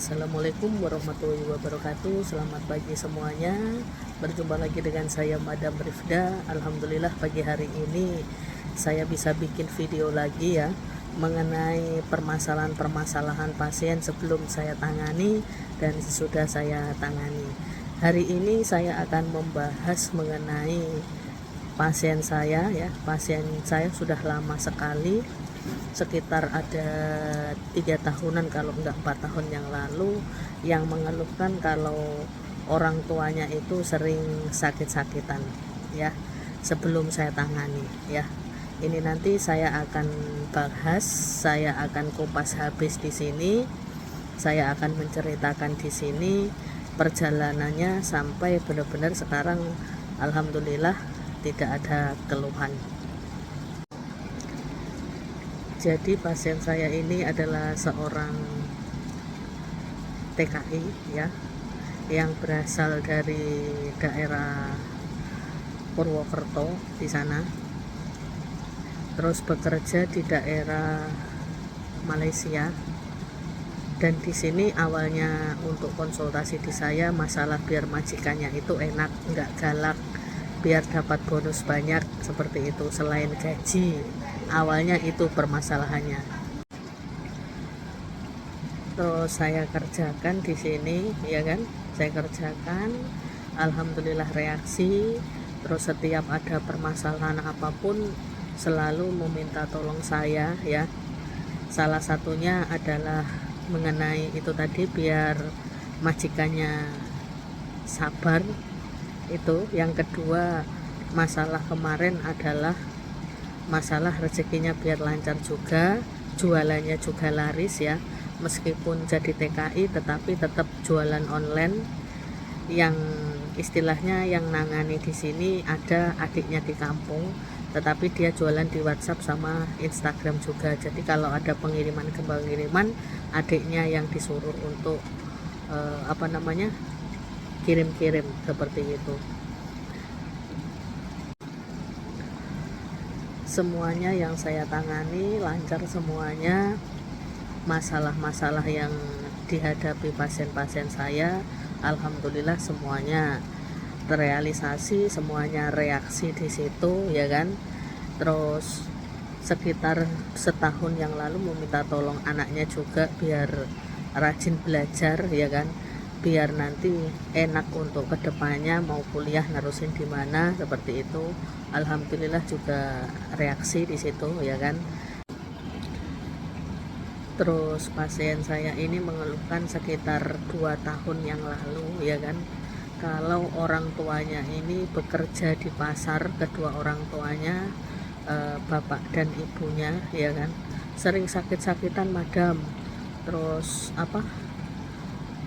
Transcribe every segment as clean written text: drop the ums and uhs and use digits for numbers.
Assalamualaikum warahmatullahi wabarakatuh. Selamat pagi semuanya. Berjumpa lagi dengan saya Madam Rifda. Alhamdulillah pagi hari ini saya bisa bikin video lagi ya, mengenai permasalahan-permasalahan pasien sebelum saya tangani dan sesudah saya tangani. Hari ini saya akan membahas mengenai pasien saya ya. Pasien saya sudah lama sekali, sekitar ada 3 tahunan kalau enggak 4 tahun yang lalu, yang mengeluhkan kalau orang tuanya itu sering sakit-sakitan ya sebelum saya tangani ya. Ini nanti saya akan bahas, saya akan kupas habis di sini, saya akan menceritakan di sini perjalanannya sampai benar-benar sekarang alhamdulillah tidak ada keluhan. Jadi pasien saya ini adalah seorang TKI ya, yang berasal dari daerah Purwokerto di sana, terus bekerja di daerah Malaysia. Dan di sini awalnya untuk konsultasi di saya masalah biar majikannya itu enak, nggak galak, biar dapat bonus banyak seperti itu selain gaji. Awalnya itu permasalahannya. Terus saya kerjakan di sini ya kan, saya kerjakan, alhamdulillah reaksi. Terus setiap ada permasalahan apapun selalu meminta tolong saya ya. Salah satunya adalah mengenai itu tadi, biar majikannya sabar. Itu yang kedua. Masalah kemarin adalah masalah rezekinya biar lancar juga, jualannya juga laris ya, meskipun jadi TKI tetapi tetap jualan online. Yang istilahnya yang nangani di sini ada adiknya di kampung, tetapi dia jualan di WhatsApp sama Instagram juga. Jadi kalau ada pengiriman adiknya yang disuruh untuk kirim-kirim seperti itu. Semuanya yang saya tangani lancar semuanya. Masalah-masalah yang dihadapi pasien-pasien saya alhamdulillah semuanya terrealisasi, semuanya reaksi di situ ya kan. Terus sekitar setahun yang lalu meminta tolong anaknya juga biar rajin belajar ya kan, biar nanti enak untuk kedepannya mau kuliah nerusin di mana seperti itu. Alhamdulillah juga reaksi di situ ya kan. Terus pasien saya ini mengeluhkan sekitar 2 tahun yang lalu ya kan, kalau orang tuanya ini bekerja di pasar, kedua orang tuanya bapak dan ibunya ya kan, sering sakit-sakitan madam. Terus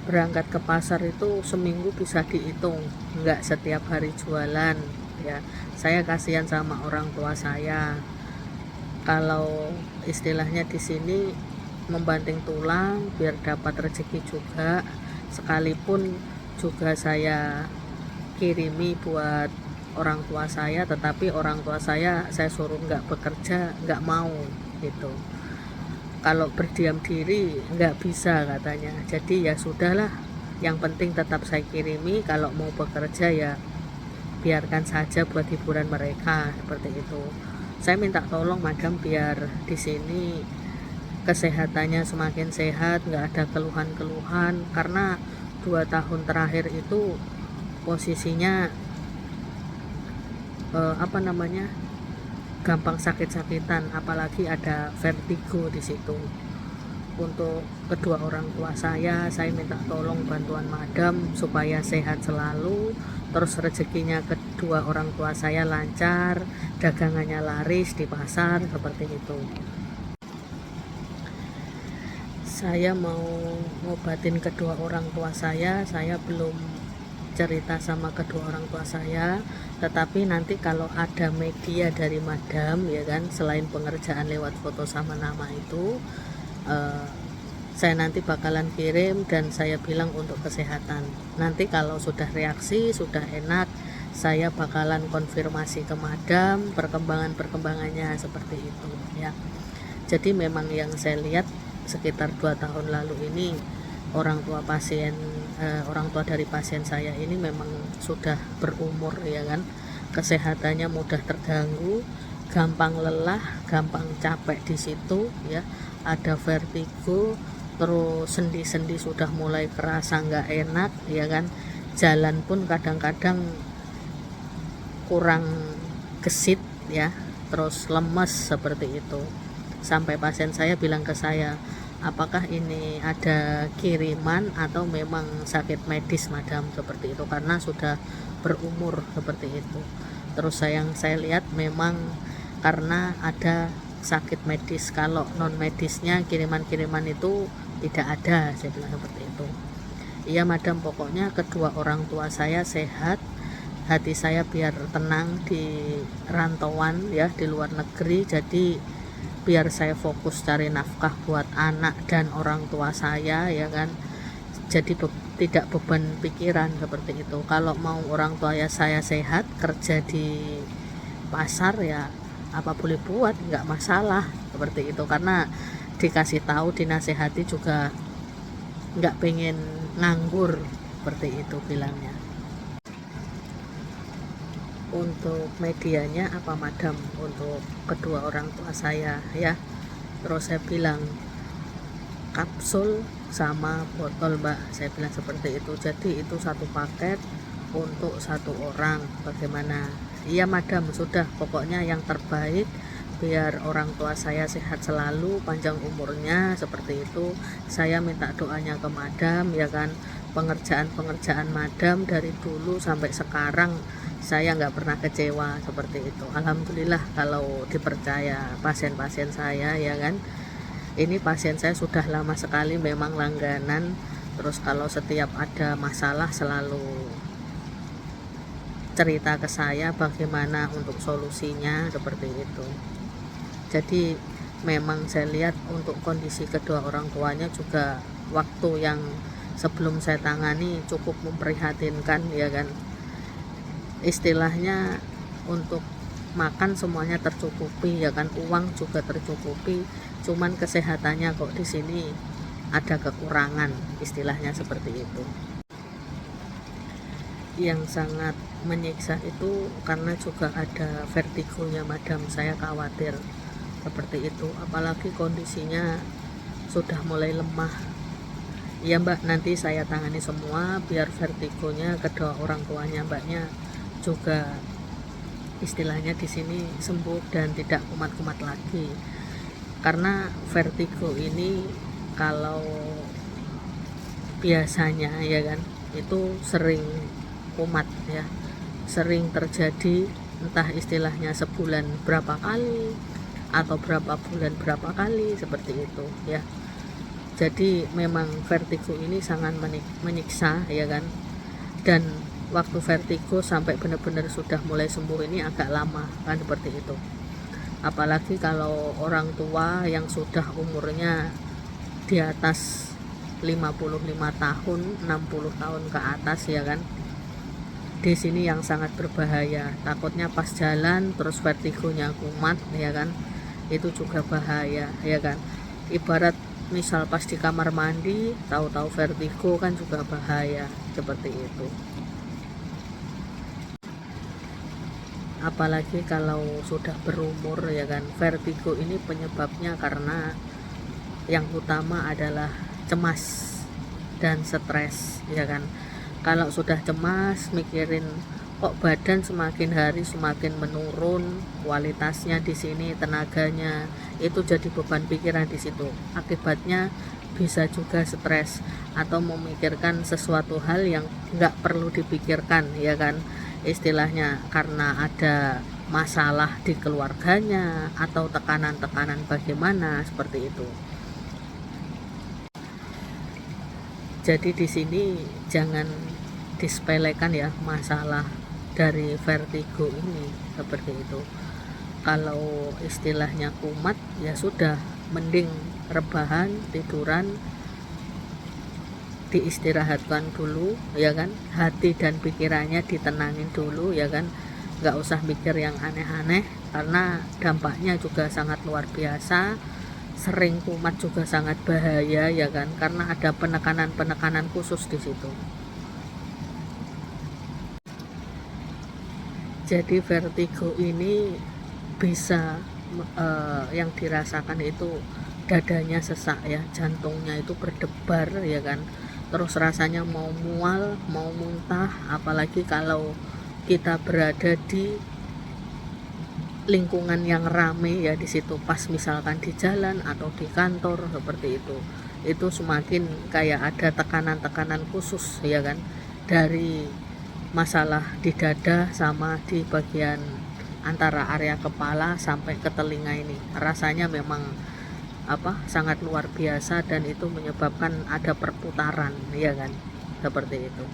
berangkat ke pasar itu seminggu bisa dihitung, nggak setiap hari jualan ya. Saya kasihan sama orang tua saya, kalau istilahnya di sini membanting tulang biar dapat rezeki juga, sekalipun juga saya kirimi buat orang tua saya, tetapi orang tua saya suruh nggak bekerja, nggak mau gitu. Kalau berdiam diri nggak bisa katanya. Jadi ya sudahlah, yang penting tetap saya kirimi, kalau mau bekerja ya biarkan saja buat hiburan mereka seperti itu. Saya minta tolong madam biar di sini kesehatannya semakin sehat, nggak ada keluhan-keluhan, karena 2 tahun terakhir itu posisinya gampang sakit-sakitan, apalagi ada vertigo di situ. Untuk kedua orang tua saya minta tolong bantuan madam supaya sehat selalu, terus rezekinya kedua orang tua saya lancar, dagangannya laris di pasar seperti itu. Saya mau ngobatin kedua orang tua saya belum cerita sama kedua orang tua saya, tetapi nanti kalau ada media dari madam ya kan, selain pengerjaan lewat foto sama nama itu, saya nanti bakalan kirim dan saya bilang untuk kesehatan. Nanti kalau sudah reaksi, sudah enak, saya bakalan konfirmasi ke madam perkembangannya seperti itu ya. Jadi memang yang saya lihat sekitar 2 tahun lalu ini orang tua dari pasien saya ini memang sudah berumur ya kan, kesehatannya mudah terganggu, gampang lelah, gampang capek di situ ya, ada vertigo, terus sendi-sendi sudah mulai kerasa nggak enak ya kan, jalan pun kadang-kadang kurang gesit ya, terus lemes seperti itu. Sampai pasien saya bilang ke saya, apakah ini ada kiriman atau memang sakit medis madam, seperti itu, karena sudah berumur seperti itu. Terus saya lihat memang karena ada sakit medis, kalau non medisnya kiriman-kiriman itu tidak ada, saya bilang seperti itu. Iya madam, pokoknya kedua orang tua saya sehat, hati saya biar tenang di rantauan ya, di luar negeri, jadi biar saya fokus cari nafkah buat anak dan orang tua saya ya kan, jadi tidak beban pikiran seperti itu. Kalau mau orang tua ya saya sehat, kerja di pasar ya apa boleh buat, nggak masalah seperti itu, karena dikasih tahu, dinasehati juga nggak pengen nganggur seperti itu bilangnya. Untuk medianya apa madam untuk kedua orang tua saya ya, terus saya bilang kapsul sama botol mbak, saya bilang seperti itu, jadi itu satu paket untuk satu orang, bagaimana? Iya madam, sudah, pokoknya yang terbaik biar orang tua saya sehat selalu, panjang umurnya, seperti itu. Saya minta doanya ke madam ya kan, pengerjaan madam dari dulu sampai sekarang saya nggak pernah kecewa seperti itu. Alhamdulillah kalau dipercaya pasien-pasien saya ya kan. Ini pasien saya sudah lama sekali memang langganan, terus kalau setiap ada masalah selalu cerita ke saya bagaimana untuk solusinya seperti itu. Jadi memang saya lihat untuk kondisi kedua orang tuanya juga waktu yang sebelum saya tangani cukup memprihatinkan ya kan, istilahnya untuk makan semuanya tercukupi ya kan, uang juga tercukupi, cuman kesehatannya kok di sini ada kekurangan, istilahnya seperti itu. Yang sangat menyiksa itu karena juga ada vertigonya madam, saya khawatir seperti itu, apalagi kondisinya sudah mulai lemah. Ya mbak, nanti saya tangani semua biar vertigonya kedua orang tuanya mbaknya juga istilahnya di sini sembuh dan tidak kumat-kumat lagi. Karena vertigo ini kalau biasanya ya kan itu sering kumat ya, sering terjadi, entah istilahnya sebulan berapa kali atau berapa bulan berapa kali seperti itu ya. Jadi memang vertigo ini sangat menyiksa ya kan, dan waktu vertigo sampai benar-benar sudah mulai sembuh ini agak lama kan seperti itu. Apalagi kalau orang tua yang sudah umurnya di atas 55 tahun, 60 tahun ke atas ya kan, di sini yang sangat berbahaya, takutnya pas jalan terus vertigonya kumat ya kan, itu juga bahaya ya kan. Ibarat misal pas di kamar mandi tahu-tahu vertigo kan juga bahaya seperti itu. Apalagi kalau sudah berumur ya kan, vertigo ini penyebabnya karena yang utama adalah cemas dan stres ya kan. Kalau sudah cemas, mikirin kok badan semakin hari semakin menurun kualitasnya di sini, tenaganya itu jadi beban pikiran di situ. Akibatnya bisa juga stres atau memikirkan sesuatu hal yang nggak perlu dipikirkan ya kan, istilahnya karena ada masalah di keluarganya atau tekanan-tekanan bagaimana seperti itu. Jadi di sini jangan disepelekan ya masalah dari vertigo ini seperti itu. Kalau istilahnya kumat ya sudah, mending rebahan, tiduran, diistirahatkan dulu ya kan, hati dan pikirannya ditenangin dulu ya kan, nggak usah mikir yang aneh-aneh karena dampaknya juga sangat luar biasa. sering kumat juga sangat bahaya ya kan, karena ada penekanan-penekanan khusus di situ. Jadi vertigo ini bisa yang dirasakan itu dadanya sesak ya, jantungnya itu berdebar ya kan, terus rasanya mau mual, mau muntah, apalagi kalau kita berada di lingkungan yang rame ya, di situ pas misalkan di jalan atau di kantor seperti itu semakin kayak ada tekanan-tekanan khusus ya kan, dari masalah di dada sama di bagian antara area kepala sampai ke telinga ini. Rasanya memang sangat luar biasa, dan itu menyebabkan ada perputaran ya kan, seperti itu.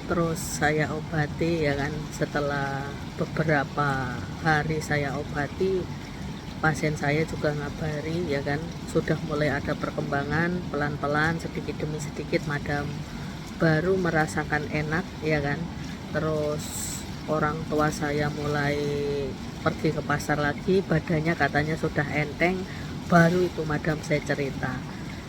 Terus saya obati ya kan, setelah beberapa hari saya obati, pasien saya juga ngabari ya kan, sudah mulai ada perkembangan, pelan-pelan sedikit demi sedikit madam, baru merasakan enak ya kan. Terus orang tua saya mulai pergi ke pasar lagi, badannya katanya sudah enteng, baru itu madam saya cerita.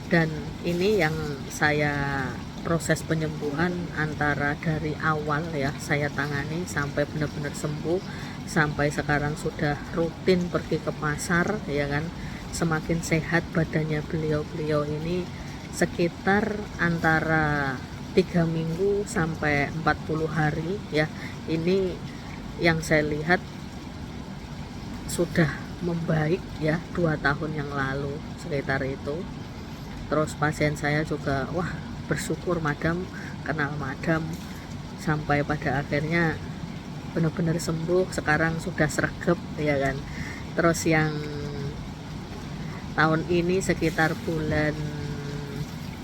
Dan ini yang saya proses penyembuhan, antara dari awal ya saya tangani sampai benar-benar sembuh, sampai sekarang sudah rutin pergi ke pasar ya kan, semakin sehat badannya beliau ini, sekitar antara 3 minggu sampai 40 hari ya. Ini yang saya lihat sudah membaik ya, 2 tahun yang lalu sekitar itu. Terus pasien saya juga wah bersyukur madam, kenal madam, sampai pada akhirnya benar-benar sembuh, sekarang sudah sregep ya kan. Terus yang tahun ini sekitar 2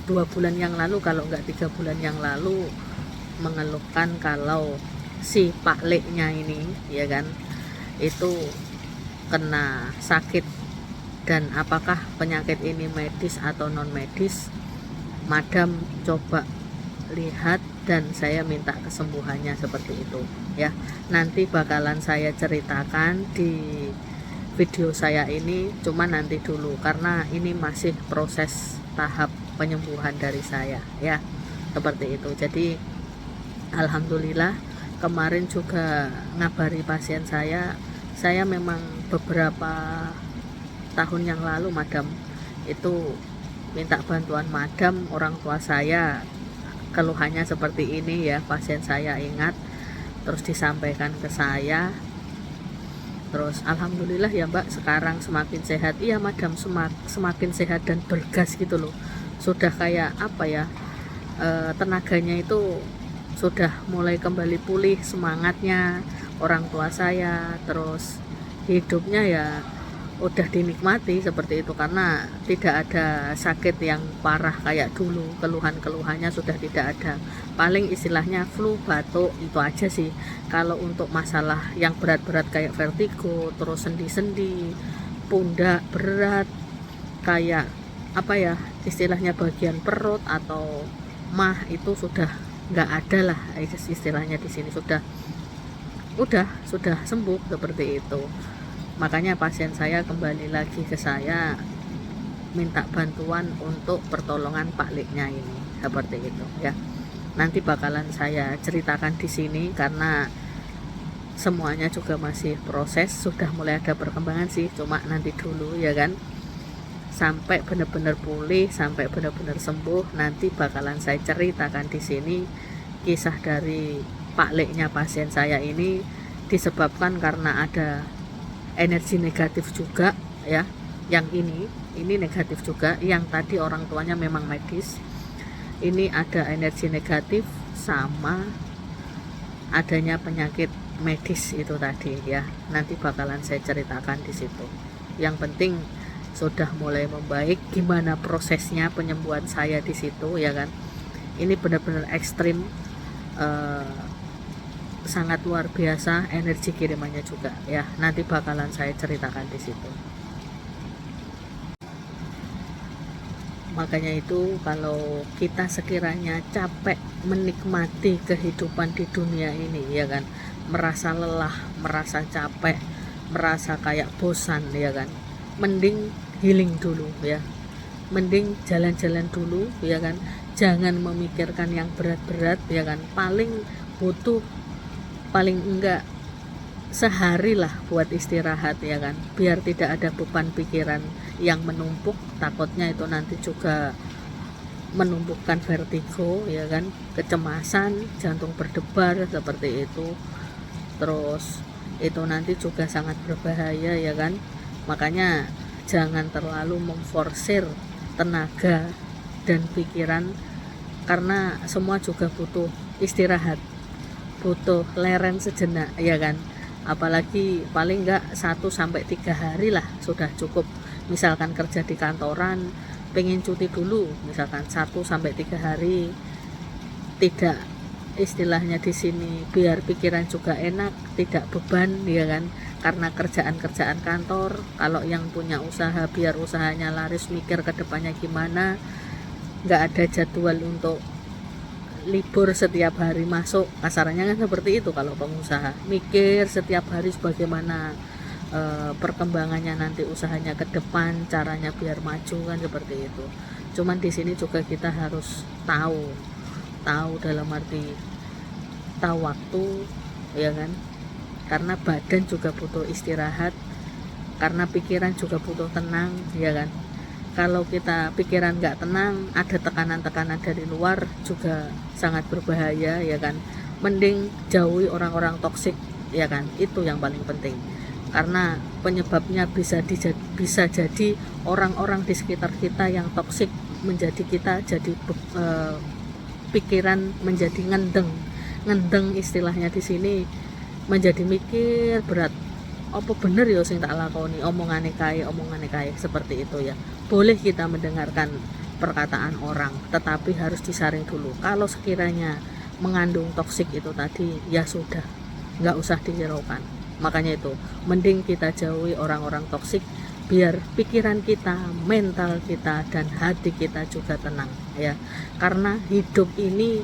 bulan yang lalu, kalau enggak 3 bulan yang lalu, mengeluhkan kalau si Pak Leknya ini ya kan, itu kena sakit, dan apakah penyakit ini medis atau non medis. Madam coba lihat dan saya minta kesembuhannya seperti itu ya. Nanti bakalan saya ceritakan di video saya ini, cuma nanti dulu karena ini masih proses tahap penyembuhan dari saya ya, seperti itu. Jadi alhamdulillah kemarin juga ngabari pasien saya memang beberapa tahun yang lalu madam itu minta bantuan madam, orang tua saya keluhannya seperti ini ya, pasien saya ingat, terus disampaikan ke saya. Terus alhamdulillah ya mbak, sekarang semakin sehat. Iya madam, semakin sehat dan bergas gitu loh, sudah kayak tenaganya itu sudah mulai kembali pulih, semangatnya orang tua saya, terus hidupnya ya udah dinikmati seperti itu, karena tidak ada sakit yang parah kayak dulu, keluhan-keluhannya sudah tidak ada. Paling istilahnya flu, batuk, itu aja sih. Kalau untuk masalah yang berat-berat kayak vertigo, terus sendi-sendi, pundak berat, kayak istilahnya bagian perut atau mah, itu sudah nggak ada lah istilahnya di sini, sudah sembuh seperti itu. Makanya pasien saya kembali lagi ke saya minta bantuan untuk pertolongan Pak Leknya ini, seperti itu ya. Nanti bakalan saya ceritakan di sini karena semuanya juga masih proses, sudah mulai ada perkembangan sih, cuma nanti dulu ya kan, sampai benar-benar pulih, sampai benar-benar sembuh. Nanti bakalan saya ceritakan di sini kisah dari Pak Leknya pasien saya ini, disebabkan karena ada energi negatif juga ya. Yang ini negatif juga, yang tadi orang tuanya memang medis, ini ada energi negatif sama adanya penyakit medis itu tadi ya. Nanti bakalan saya ceritakan di situ. Yang penting sudah mulai membaik, gimana prosesnya penyembuhan saya di situ ya kan. Ini benar-benar ekstrim, sangat luar biasa energi kirimannya juga ya. Nanti bakalan saya ceritakan di situ. Makanya itu kalau kita sekiranya capek menikmati kehidupan di dunia ini ya kan, merasa lelah, merasa capek, merasa kayak bosan ya kan, mending healing dulu ya, mending jalan-jalan dulu ya kan, jangan memikirkan yang berat-berat ya kan, paling butuh paling enggak sehari lah buat istirahat ya kan, biar tidak ada beban pikiran yang menumpuk, takutnya itu nanti juga menumbuhkan vertigo ya kan, kecemasan, jantung berdebar seperti itu, terus itu nanti juga sangat berbahaya ya kan. Makanya jangan terlalu memforsir tenaga dan pikiran, karena semua juga butuh istirahat, butuh leren sejenak ya kan, apalagi paling enggak 1-3 hari lah sudah cukup. Misalkan kerja di kantoran pengen cuti dulu, misalkan 1-3 hari, tidak istilahnya di sini biar pikiran juga enak, tidak beban ya kan, karena kerjaan-kerjaan kantor. Kalau yang punya usaha biar usahanya laris, mikir ke depannya gimana, nggak ada jadwal untuk libur setiap hari masuk, kasarannya kan seperti itu. Kalau pengusaha mikir setiap hari bagaimana perkembangannya nanti usahanya ke depan, caranya biar maju kan seperti itu. Cuman di sini juga kita harus tahu dalam arti tahu waktu ya kan, karena badan juga butuh istirahat, karena pikiran juga butuh tenang ya kan. Kalau kita pikiran nggak tenang, ada tekanan-tekanan dari luar juga sangat berbahaya ya kan. Mending jauhi orang-orang toksik ya kan, itu yang paling penting, karena penyebabnya bisa jadi orang-orang di sekitar kita yang toksik menjadi kita jadi pikiran menjadi ngendeng istilahnya di sini, menjadi mikir berat, apa bener ya sing tak lakoni, omongane kae seperti itu ya. Boleh kita mendengarkan perkataan orang, tetapi harus disaring dulu. Kalau sekiranya mengandung toksik itu tadi, ya sudah, nggak usah dihiraukan. Makanya itu mending kita jauhi orang-orang toksik, biar pikiran kita, mental kita, dan hati kita juga tenang ya. Karena hidup ini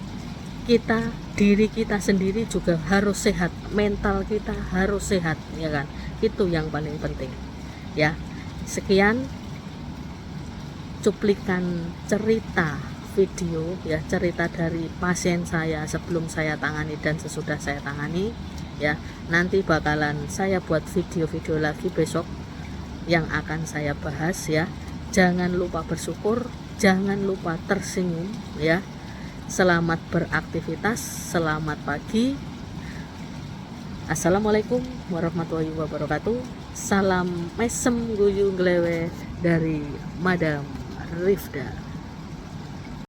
kita, diri kita sendiri juga harus sehat, mental kita harus sehat ya kan, itu yang paling penting ya. Sekian cuplikan cerita video ya, cerita dari pasien saya sebelum saya tangani dan sesudah saya tangani ya. Nanti bakalan saya buat video-video lagi besok yang akan saya bahas ya. Jangan lupa bersyukur, jangan lupa tersenyum ya. Selamat beraktivitas, selamat pagi. Assalamualaikum warahmatullahi wabarakatuh. Salam mesem guyu nglewe dari Madam Rifda.